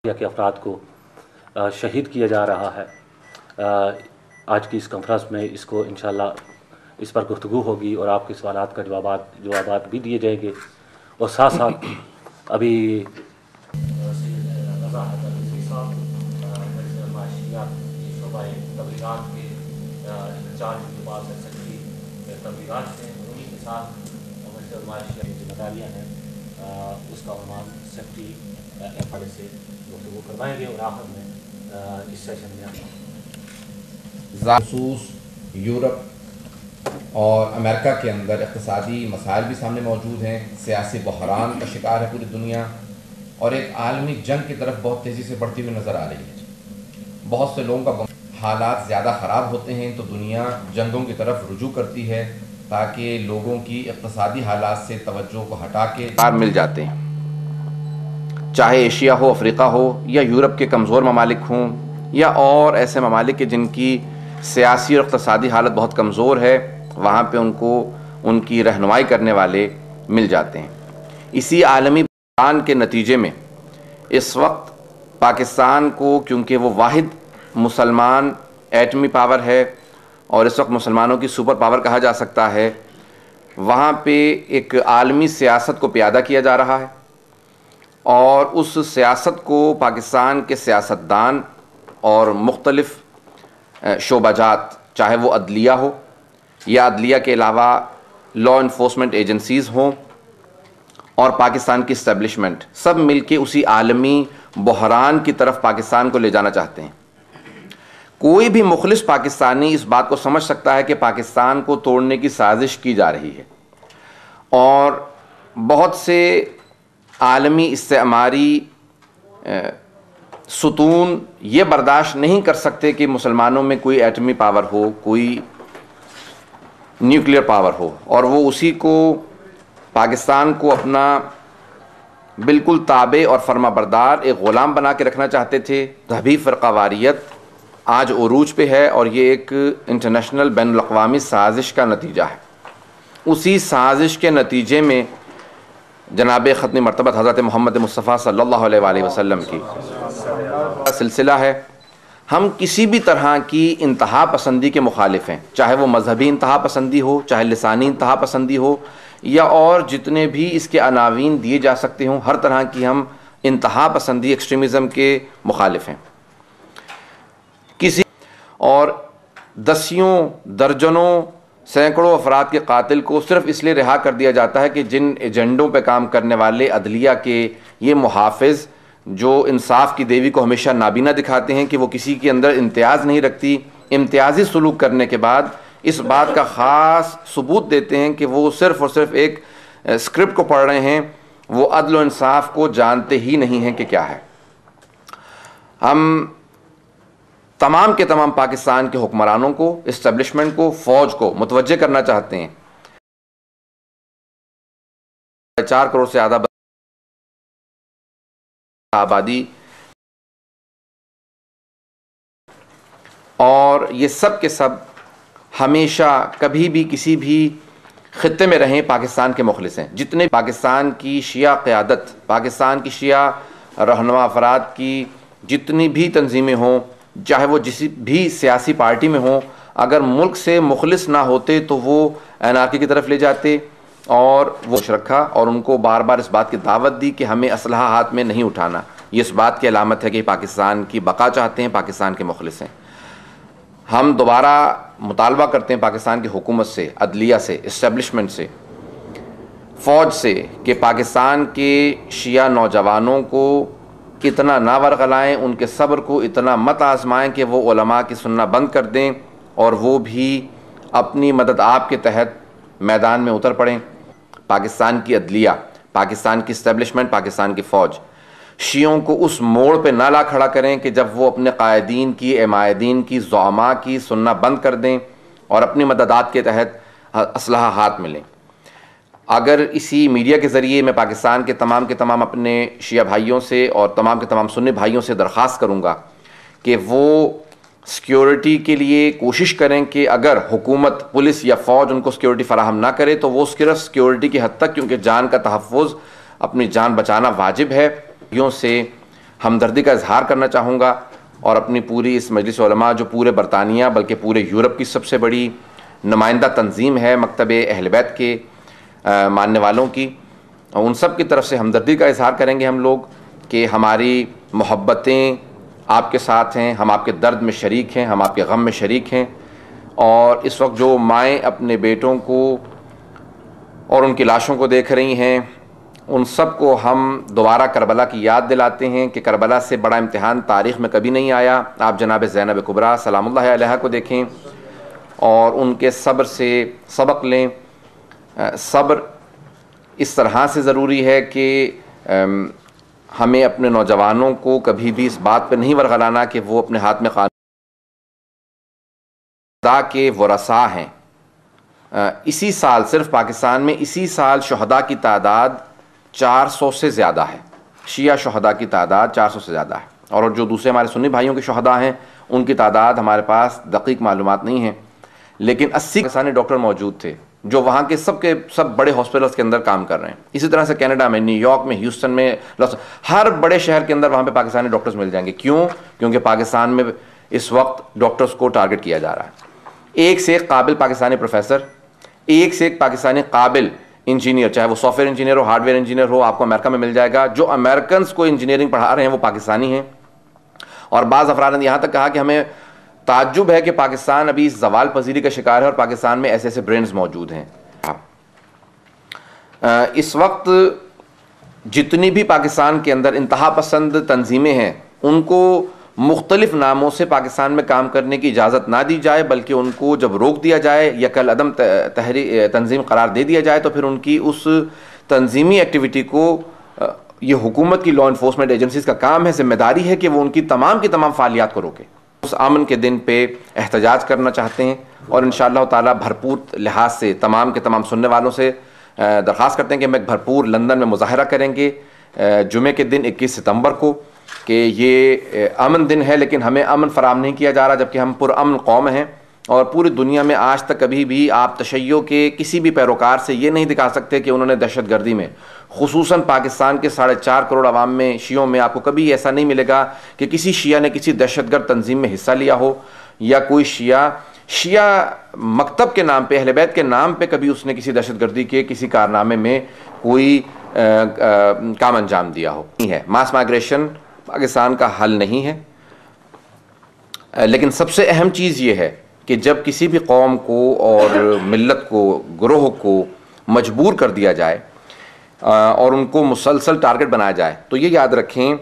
के अफराद को शहीद किया जा रहा है। आज की इस कॉन्फ्रेंस में इसको इंशाल्लाह इस पर गुफ्तगू होगी और आपके सवालात का जवाबात भी दिए जाएंगे। और साथ साथ अभी जिम्मेदारियाँ हैं उसका उन्वान सेक्रेटरी एफआईए से गुफ्तगू करवाएंगे। और आखिर में इस सेशन में ख़ुसूस यूरोप और अमेरिका के अंदर इक़्तिसादी मसाइल भी सामने मौजूद हैं, सियासी बहरान का शिकार है पूरी दुनिया और एक आलमी जंग की तरफ बहुत तेज़ी से बढ़ती हुई नज़र आ रही है। बहुत से लोगों का हालात ज़्यादा ख़राब होते हैं तो दुनिया जंगों की तरफ रुजू करती है ताकि लोगों की इक़्तिसादी हालात से तवज्जो को हटा के कार मिल जाते हैं, चाहे एशिया हो, अफ्रीका हो या यूरोप के कमज़ोर ममालिक हों या और ऐसे ममालिक के जिनकी सियासी और इक़्तिसादी हालत बहुत कमज़ोर है, वहाँ पे उनको उनकी रहनुमाई करने वाले मिल जाते हैं। इसी आलमी बहरान के नतीजे में इस वक्त पाकिस्तान को, क्योंकि वो वाहिद मुसलमान एटमी पावर है और इस वक्त मुसलमानों की सुपर पावर कहा जा सकता है, वहाँ पे एक आलमी सियासत को प्यादा किया जा रहा है और उस सियासत को पाकिस्तान के सियासतदान और मुख्तलिफ़ शोबाजात, चाहे वो अदलिया हो या अदलिया के अलावा लॉ इन्फोर्समेंट एजेंसीज़ हों और पाकिस्तान की इस्टेब्लिशमेंट, सब मिलके उसी आलमी बहरान की तरफ पाकिस्तान को ले जाना चाहते हैं। कोई भी मुखलिस पाकिस्तानी इस बात को समझ सकता है कि पाकिस्तान को तोड़ने की साजिश की जा रही है और बहुत से आलमी इस्तेमारी सुतून ये बर्दाश्त नहीं कर सकते कि मुसलमानों में कोई एटमी पावर हो, कोई न्यूक्लियर पावर हो, और वो उसी को पाकिस्तान को अपना बिल्कुल ताबे और फर्माबरदार एक ग़ुलाम बना के रखना चाहते थे। तभी फ़िरक़ावारियत आज उरूज पे है और ये एक इंटरनेशनल बैनुल-अक़वामी साजिश का नतीजा है। उसी साजिश के नतीजे में जनाब ख़त्म मरतबत हज़रत मोहम्मद मुस्तफ़ा सल्लल्लाहु अलैहि वसल्लम की सिलसिला है। हम किसी भी तरह की इंतहा पसंदी के मुखालिफ हैं, चाहे वो मजहबी इंतहा पसंदी हो, चाहे लिसानी इंतहा पसंदी हो या और जितने भी इसके अनावीन दिए जा सकते हों, हर तरह की हम इंतहा पसंदी एक्सट्रीमिज़म के मुखालिफ हैं। किसी और दसियों दर्जनों सैकड़ों अफराद के कातिल को सिर्फ इसलिए रिहा कर दिया जाता है कि जिन एजेंडों पे काम करने वाले अदलिया के ये मुहाफ़िज़ जो इंसाफ की देवी को हमेशा नाबीना दिखाते हैं कि वो किसी के अंदर इम्तियाज़ नहीं रखती, इम्तियाज़ी सलूक करने के बाद इस बात का ख़ास सबूत देते हैं कि वो सिर्फ़ और सिर्फ एक स्क्रिप्ट को पढ़ रहे हैं, वो अदल और इंसाफ को जानते ही नहीं हैं कि क्या है। हम तमाम के तमाम पाकिस्तान के हुक्मरानों को, इस्टेब्लिशमेंट को, फ़ौज को मुतवज्जे करना चाहते हैं। 4 करोड़ से ज़्यादा आबादी और ये सब के सब हमेशा कभी भी किसी भी ख़ित्ते में रहें पाकिस्तान के मुखलिस हैं। जितने पाकिस्तान की शिया क़यादत, पाकिस्तान की शिया रहनुमा अफराद की जितनी भी तंजीमें हों, चाहे वो जिस भी सियासी पार्टी में हों, अगर मुल्क से मुखलिस ना होते तो वो एनार्की की तरफ ले जाते और वो रखा और उनको बार बार इस बात की दावत दी कि हमें असलहा हाथ में नहीं उठाना। ये इस बात की अलामत है कि पाकिस्तान की बका चाहते हैं, पाकिस्तान के मुखलिस हैं। हम दोबारा मुतालबा करते हैं पाकिस्तान की हुकूमत से, अदलिया से, इस्टेब्लिशमेंट से, फ़ौज से कि पाकिस्तान के शिया नौजवानों को इतना ना वरगलाएँ, उनके सब्र को इतना मत आजमाएँ कि वो उलमा की सुनना बंद कर दें और वो भी अपनी मदद आप के तहत मैदान में उतर पड़ें। पाकिस्तान की अदलिया, पाकिस्तान की इस्टेब्लिशमेंट, पाकिस्तान की फ़ौज शियों को उस मोड़ पे ना ला खड़ा करें कि जब वो अपने कायदीन की, एमायदीन की, ज़ुआमा की सुनना बंद कर दें और अपनी मददात के तहत असलहा हाथ मिलें। अगर इसी मीडिया के ज़रिए मैं पाकिस्तान के तमाम अपने शिया भाइयों से और तमाम के तमाम सुन्नी भाइयों से दरख्वास्त करूँगा कि वो सिक्योरिटी के लिए कोशिश करें कि अगर हुकूमत, पुलिस या फ़ौज उनको सिक्योरिटी फ़राहम ना करे तो वो सिर्फ सिक्योरिटी की हद तक, क्योंकि जान का तहफ़्फ़ुज़, अपनी जान बचाना वाजिब है, से हमदर्दी का इजहार करना चाहूँगा और अपनी पूरी इस मजलिस उलमा जो पूरे बरतानिया बल्कि पूरे यूरोप की सबसे बड़ी नुमाइंदा तंजीम है मकतब अहल बैत के मानने वालों की, उन सब की तरफ से हमदर्दी का इजहार करेंगे हम लोग कि हमारी मोहब्बतें आपके साथ हैं, हम आपके दर्द में शरीक हैं, हम आपके गम में शरीक हैं। और इस वक्त जो माएँ अपने बेटों को और उनकी लाशों को देख रही हैं, उन सब को हम दोबारा करबला की याद दिलाते हैं कि करबला से बड़ा इम्तिहान तारीख़ में कभी नहीं आया। आप जनाब ज़ैनब कुबरा सलामुल्लाह अलैहा को देखें और उनके सब्र से सबक लें। सब्र इस तरह से ज़रूरी है कि हमें अपने नौजवानों को कभी भी इस बात पर नहीं वरगलाना कि वो अपने हाथ में खुदा के वरसा हैं। इसी साल सिर्फ पाकिस्तान में इसी साल शुहदा की तादाद 400 से ज़्यादा है, शिया शुहदा की तादाद 400 से ज़्यादा है। और जो दूसरे हमारे सुन्नी भाइयों के शुहदा हैं उनकी तादाद हमारे पास दकीक मालूमात नहीं है, लेकिन 80 पाकिस्तानी डॉक्टर मौजूद थे जो वहाँ के सब बड़े हॉस्पिटल्स के अंदर काम कर रहे हैं। इसी तरह से कनाडा में, न्यूयॉर्क में, ह्यूस्टन में, हर बड़े शहर के अंदर वहाँ पे पाकिस्तानी डॉक्टर्स मिल जाएंगे। क्यों? क्योंकि पाकिस्तान में इस वक्त डॉक्टर्स को टारगेट किया जा रहा है। एक से एक काबिल पाकिस्तानी प्रोफेसर, एक से एक पाकिस्तानी काबिल इंजीनियर, चाहे वो सॉफ्टवेयर इंजीनियर हो, हार्डवेयर इंजीनियर हो, आपको अमेरिका में मिल जाएगा। जो अमेरिकन को इंजीनियरिंग पढ़ा रहे हैं वो पाकिस्तानी हैं। और बाज़ अफराद ने यहाँ तक कहा कि हमें ताज्जुब है कि पाकिस्तान अभी ज़वाल पजीरी का शिकार है और पाकिस्तान में ऐसे ऐसे ब्रेन्स मौजूद हैं। इस वक्त जितनी भी पाकिस्तान के अंदर इंतहा पसंद तंजीमें हैं उनको मुख्तलिफ नामों से पाकिस्तान में काम करने की इजाज़त ना दी जाए, बल्कि उनको जब रोक दिया जाए या कल अदम तंजीम करार दे दिया जाए तो फिर उनकी उस तंजीमी एक्टिविटी को ये हुकूमत की लॉ इन्फोर्समेंट एजेंसीज़ का काम है, जिम्मेदारी है कि वो उनकी तमाम फ़ालियात को रोके। उस अमन के दिन पे एहतजाज करना चाहते हैं और इंशाअल्लाह ताला भरपूर लिहाज से तमाम के तमाम सुनने वालों से दरख्वास्त करते हैं कि हम एक भरपूर लंदन में मुजाहरा करेंगे जुमे के दिन 21 सितंबर को कि ये अमन दिन है, लेकिन हमें अमन फराम नहीं किया जा रहा, जबकि हम पुरअमन कौम हैं। और पूरी दुनिया में आज तक कभी भी आप तशय्यो के किसी भी पैरोकार से ये नहीं दिखा सकते कि उन्होंने दहशत गर्दी में, खुसूसन पाकिस्तान के 4.5 करोड़ आवाम में, शियों में, आपको कभी ऐसा नहीं मिलेगा कि किसी शिया ने किसी दहशतगर्द तंजीम में हिस्सा लिया हो या कोई शिया मकतब के नाम पे, अहले बैत के नाम पे कभी उसने किसी दहशतगर्दी के किसी कारनामे में कोई काम अंजाम दिया हो। नहीं है, मास माइग्रेशन पाकिस्तान का हल नहीं है। लेकिन सबसे अहम चीज़ ये है कि जब किसी भी कौम को और मिल्लत को, ग्रोह को मजबूर कर दिया जाए और उनको मुसलसल टारगेट बनाया जाए, तो ये याद रखें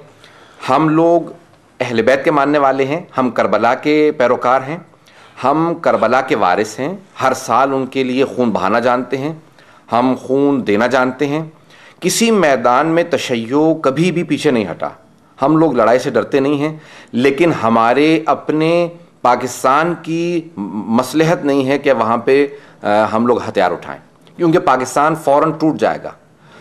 हम लोग अहले बैत के मानने वाले हैं, हम करबला के पैरोकार हैं, हम करबला के वारिस हैं। हर साल उनके लिए खून बहाना जानते हैं, हम खून देना जानते हैं। किसी मैदान में तशय्यो कभी भी पीछे नहीं हटा। हम लोग लड़ाई से डरते नहीं हैं, लेकिन हमारे अपने पाकिस्तान की मसलहत नहीं है कि वहाँ पे हम लोग हथियार उठाएं, क्योंकि पाकिस्तान फ़ौरन टूट जाएगा।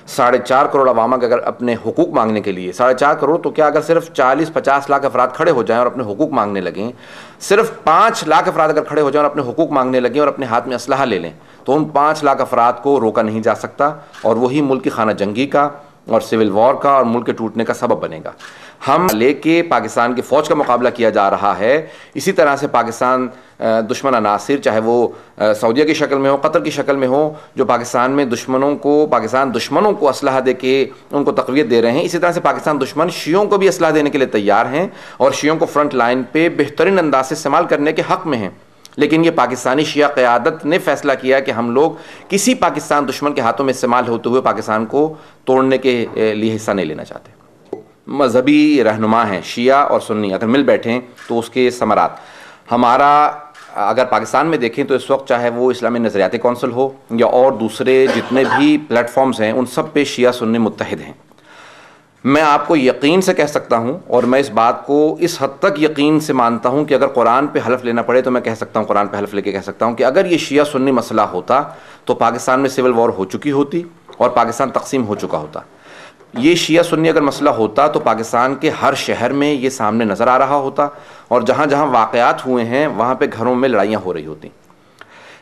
4.5 करोड़ अवाम अगर अपने हुकूक मांगने के लिए, 4.5 करोड़ तो क्या, अगर सिर्फ 40-50 लाख अफराद खड़े हो जाएं और अपने हुकूक मांगने लगें, सिर्फ 5 लाख अफराद अगर खड़े हो जाएं और अपने हुकूक मांगने लगें और अपने हाथ में असलहा ले लें, तो उन 5 लाख अफराद को रोका नहीं जा सकता और वही मुल्क की खाना जंगी का और सिविल वॉर का और मुल्क के टूटने का सबब बनेगा। हम लेके पाकिस्तान की फ़ौज का मुकाबला किया जा रहा है। इसी तरह से पाकिस्तान दुश्मन अनासिर, चाहे वो सऊदीया की शक्ल में हो, कतर की शक्ल में हो, जो पाकिस्तान में पाकिस्तान दुश्मनों को असलहा दे के उनको तक़वियत दे रहे हैं, इसी तरह से पाकिस्तान दुश्मन शियों को भी असलहा देने के लिए तैयार हैं और शियों को फ्रंट लाइन पे बेहतरीन अंदाज से इस्तेमाल करने के हक़ में हैं। लेकिन ये पाकिस्तानी शिया क़यादत ने फैसला किया कि हम लोग किसी पाकिस्तान दुश्मन के हाथों में इस्तेमाल होते हुए पाकिस्तान को तोड़ने के लिए हिस्सा नहीं लेना चाहते। मजहबी रहनुमा हैं शिया और सुन्नी, अगर मिल बैठें तो उसके समरात हमारा, अगर पाकिस्तान में देखें तो इस वक्त चाहे वो इस्लामी नज़रियाती कौंसिल हो या और दूसरे जितने भी प्लेटफॉर्म्स हैं, उन सब पे शिया सुन्नी मुत्तहिद हैं। मैं आपको यकीन से कह सकता हूँ और मैं इस बात को इस हद तक यकीन से मानता हूँ कि अगर कुरान पे हलफ लेना पड़े तो मैं कह सकता हूँ, कुरान पे हलफ लेके कह सकता हूँ कि अगर ये शिया सुन्नी मसला होता तो पाकिस्तान में सिविल वॉर हो चुकी होती और पाकिस्तान तकसीम हो चुका होता। ये शिया सुन्नी अगर मसला होता तो पाकिस्तान के हर शहर में ये सामने नज़र आ रहा होता और जहाँ जहाँ वाक़यात हुए हैं वहाँ पे घरों में लड़ाइयाँ हो रही होती।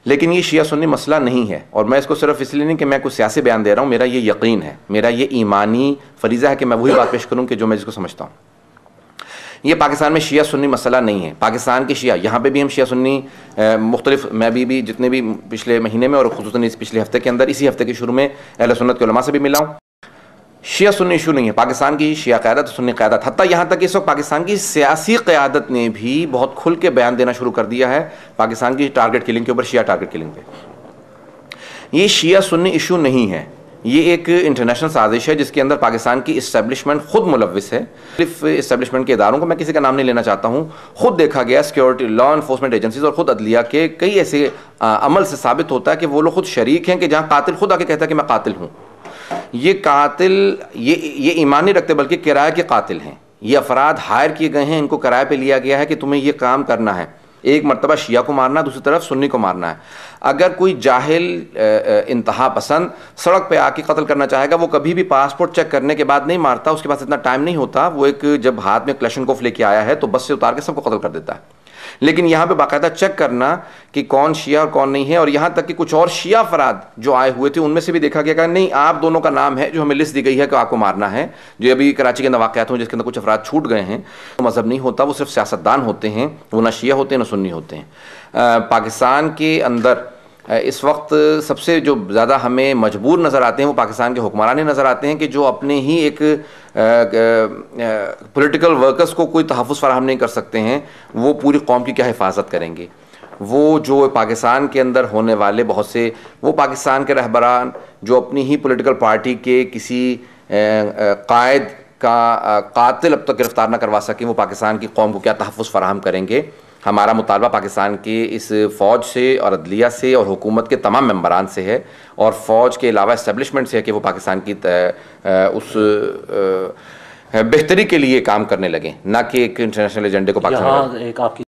लेकिन ये शिया सुन्नी मसला नहीं है और मैं इसको सिर्फ इसलिए नहीं कि मैं कुछ सियासी बयान दे रहा हूँ, मेरा ये यकीन है, मेरा ये ईमानी फरीज़ा है कि मैं वही बात पेश करूँ कि जो मैं जिसको समझता हूँ। ये पाकिस्तान में शिया सुन्नी मसला नहीं है। पाकिस्तान के शिया, यहाँ पे भी हम शिया सुन्नी मुख्तलिफ, मैं भी जितने भी पिछले महीने में और खुसूसन इस पिछले हफ्ते के अंदर, इसी हफ्ते के शुरू में अहले सुन्नत के उलमा से भी मिला हूँ। शिया सुन्नी इशू नहीं है, पाकिस्तान की शिया क़यादत, सुन्नी क़यादत, हत्ता यहाँ तक कि इस वक्त पाकिस्तान की सियासी क़यादत ने भी बहुत खुल के बयान देना शुरू कर दिया है पाकिस्तान की टारगेट किलिंग के ऊपर, शिया टारगेट किलिंग पे। ये शिया सुन्नी इशू नहीं है, ये एक इंटरनेशनल साजिश है जिसके अंदर पाकिस्तान की इस्टेब्लिशमेंट खुद मुलव्विस है। सिर्फ इस्टेब्लिशमेंट के इदारों को मैं किसी का नाम नहीं लेना चाहता हूँ, खुद देखा गया सिक्योरिटी लॉ इन्फोर्समेंट एजेंसीज और खुद अदलिया के कई ऐसे अमल से साबित होता है कि वो लोग खुद शरीक हैं कि जहाँ कातिल खुद आके कहता है कि मैं कातिल हूँ। ये कातिल ये ईमान नहीं रखते बल्कि किराए के कातिल हैं। ये अफराद हायर किए गए हैं, इनको किराए पे लिया गया है कि तुम्हें ये काम करना है, एक मरतबा शिया को मारना, दूसरी तरफ सुन्नी को मारना है। अगर कोई जाहिल इंतहा पसंद सड़क पे आके कत्ल करना चाहेगा, वो कभी भी पासपोर्ट चेक करने के बाद नहीं मारता, उसके पास इतना टाइम नहीं होता, वो एक जब हाथ में क्लैशनकोफ लेके आया है तो बस से उतार के सबको कत्ल कर देता है। लेकिन यहाँ पे बाकायदा चेक करना कि कौन शिया और कौन नहीं है, और यहाँ तक कि कुछ और शिया अफराद जो आए हुए थे उनमें से भी देखा गया कि नहीं, आप दोनों का नाम है जो हमें लिस्ट दी गई है कि आपको मारना है। जो अभी कराची के अंदर वाक़यात हुए जिसके अंदर कुछ अफराद छूट गए हैं, तो मजहब नहीं होता, वो सिर्फ सियासतदान होते हैं, वो ना शिया होते हैं ना सुन्नी होते हैं। पाकिस्तान के अंदर इस वक्त सबसे जो ज़्यादा हमें मजबूर नज़र आते हैं वो पाकिस्तान के हुक्मरान नज़र आते हैं कि जो अपने ही एक पॉलिटिकल वर्कर्स को कोई तहफ़्फ़ुज़ फ़राहम नहीं कर सकते हैं, वो पूरी कौम की क्या हिफाजत करेंगे। वो जो पाकिस्तान के अंदर होने वाले बहुत से वो पाकिस्तान के रहबरान जो अपनी ही पॉलिटिकल पार्टी के किसी कायद का कातिल अब तक गिरफ़्तार ना करवा सकें, वो पाकिस्तान की कौम को क्या तहफ़्फ़ुज़ फ़राहम करेंगे। हमारा मुतालबा पाकिस्तान के इस फ़ौज से और अदलिया से और हुकूमत के तमाम मेंबरान से है, और फ़ौज के अलावा इस्टेब्लिशमेंट से है कि वो पाकिस्तान की उस बेहतरी के लिए काम करने लगे, ना कि एक इंटरनेशनल एजेंडे को पाकिस्तान। एक आपकी